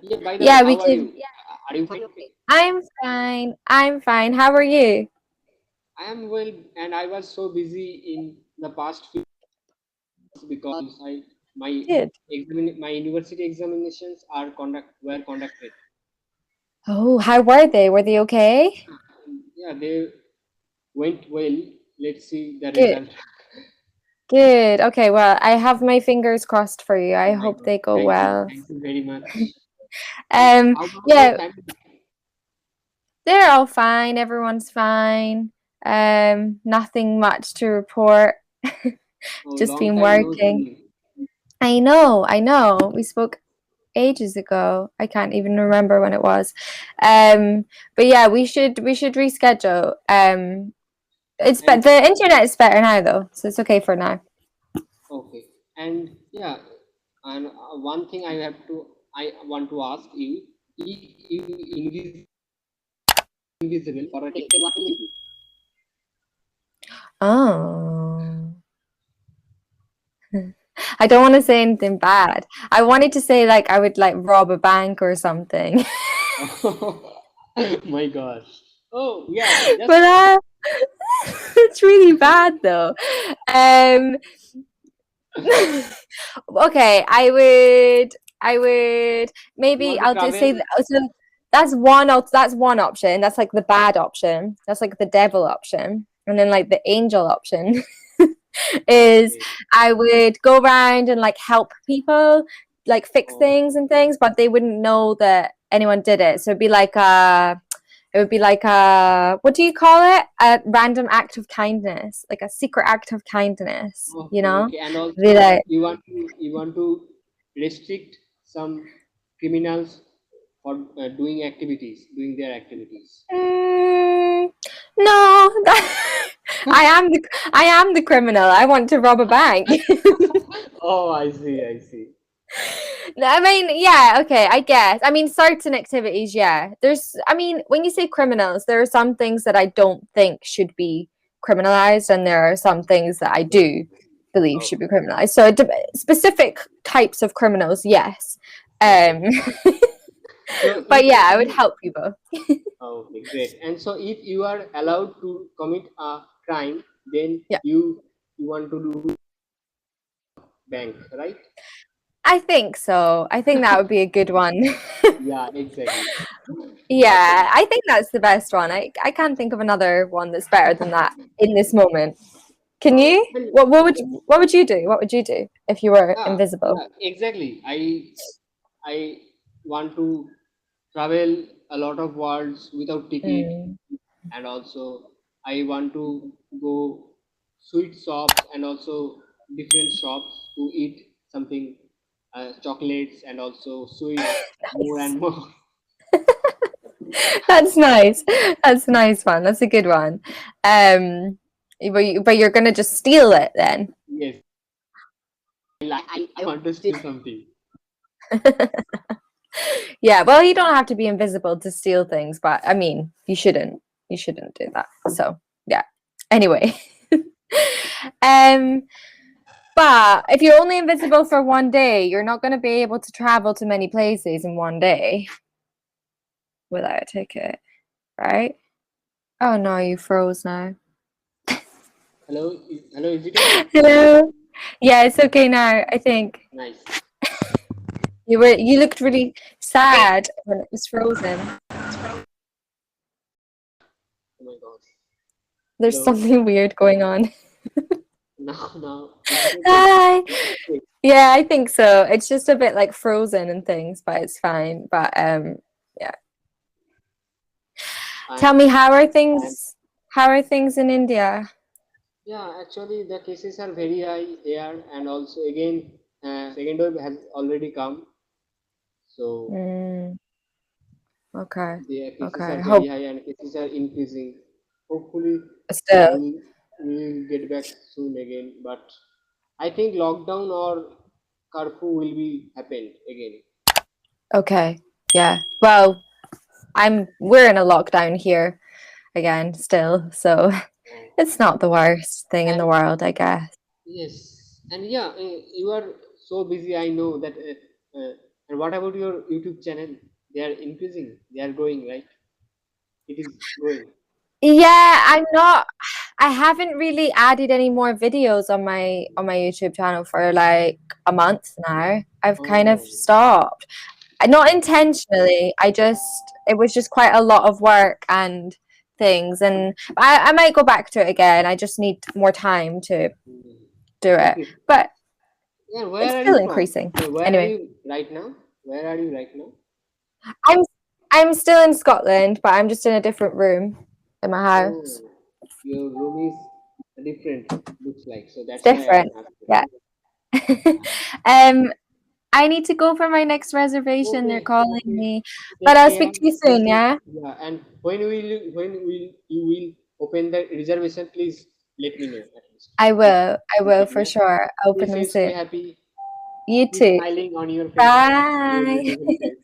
Yeah, by the way, Yeah, we how are could. you? Are you fine? I'm fine. I'm fine. How are you? I am well, and I was so busy in the past few months because my Good. my university examinations were conducted. Oh, how were they? Were they okay? Yeah, they went well. Let's see the Good. result. Good. Okay, well, I have my fingers crossed for you. Oh I my hope God. they go well. Thank you very much. And how about your Yeah, family? they're all fine. Everyone's fine. Nothing much to report. Oh, Just long been time no working. see. I know, I know. We spoke ages ago. I can't even remember when it was. But yeah, we should reschedule. And The internet is better now though, so it's okay for now. okay, and yeah, and one thing I want to ask you: if you invisible for a day, what will you do? Oh. I don't want to say anything bad. I wanted to say like I would like rob a bank or something. Oh my gosh. Oh yeah, just But it's really bad though. Um okay, I would you maybe want to I'll just say travel. that, so that's one option. That's like the bad option. That's like the devil option. And then like the angel option is Okay. I would go around and like help people like fix Oh, things and things, but they wouldn't know that anyone did it. So it would be like a what do you call it? A random act of kindness, like a secret act of kindness, oh, you know? okay. And Be also, like, you want to restrict some criminals for doing their activities. mm, no, I am the I am the criminal. I want to rob a bank. Oh, I see. I see. I mean, yeah, okay, I guess. I mean, certain activities, yeah. I mean, when you say criminals, there are some things that I don't think should be criminalized, and there are some things that I do believe should Okay. be criminalized. So, specific types of criminals, yes. Okay. Um, So but if yeah, I would you help people. okay, great. And so if you are allowed to commit a crime, then Yeah, you want to do bank, right? I think so. I think that would be a good one. Yeah, exactly. Okay. Yeah, I think that's the best one. I can't think of another one that's better than that in this moment. Can you? And What would you do? What would you do if you were invisible? yeah, exactly. I want to travel a lot of worlds without ticket, Mm. and also I want to go sweet shops and also different shops to eat something, chocolates and also sweets more Nice. and more. That's nice. That's a nice one. That's a good one. Um, but you're gonna just steal it then. Yes, I want to steal something. Yeah. Well, you don't have to be invisible to steal things, but I mean, you shouldn't. You shouldn't do that. So yeah. Anyway. um, but if you're only invisible for one day, you're not going to be able to travel to many places in one day without a ticket, right? Oh no, you froze now. Hello, is it okay? Hello. Yeah, it's okay now. I think Nice. you looked really sad when it was frozen. Oh my God. There's Hello. something weird going on. Now, is it okay? Hi. Okay. Yeah, I think so. It's just a bit like frozen and things, but it's fine. But yeah. I, Tell me, how are I things? How are things in India? Yeah, actually, the cases are very high here, and also again, second wave has already come, so Mm, okay. the cases are Okay. very Hope high and cases are increasing. Hopefully, still. we'll, we'll get back soon again, but I think lockdown or curfew will be happened again. Okay. Yeah. Well, we're in a lockdown here again still, so Oh. it's not the worst thing in the And world, I guess. yes, and yeah, you are so busy. I know that, And what about your YouTube channel? They are increasing, they are growing, right? It is growing. Yeah, I haven't really added any more videos on my YouTube channel for like a month now. I've kind of Oh. stopped. Not intentionally. It was just quite a lot of work and things, and I might go back to it again. I just need more time to Hmm. do it. Okay. But Yeah, it's where are still you from? increasing. Where are Anyway, you right now? Where are you right now? I'm I'm still in Scotland, but I'm just in a different room in my Oh, house. your room is different, looks like. So It's that's why I am different. asking. Yeah. Uh, I need to go for my next reservation. They're okay, calling okay. me. But Take I'll care. speak to you Stay soon, safe. yeah? Yeah, and when will you will open the reservation? Please let me know at least. I If will. I you will can, for yeah. sure. Stay Open them safe, stay soon. happy. You Keep too. smiling on your face. Your Bye. beautiful face.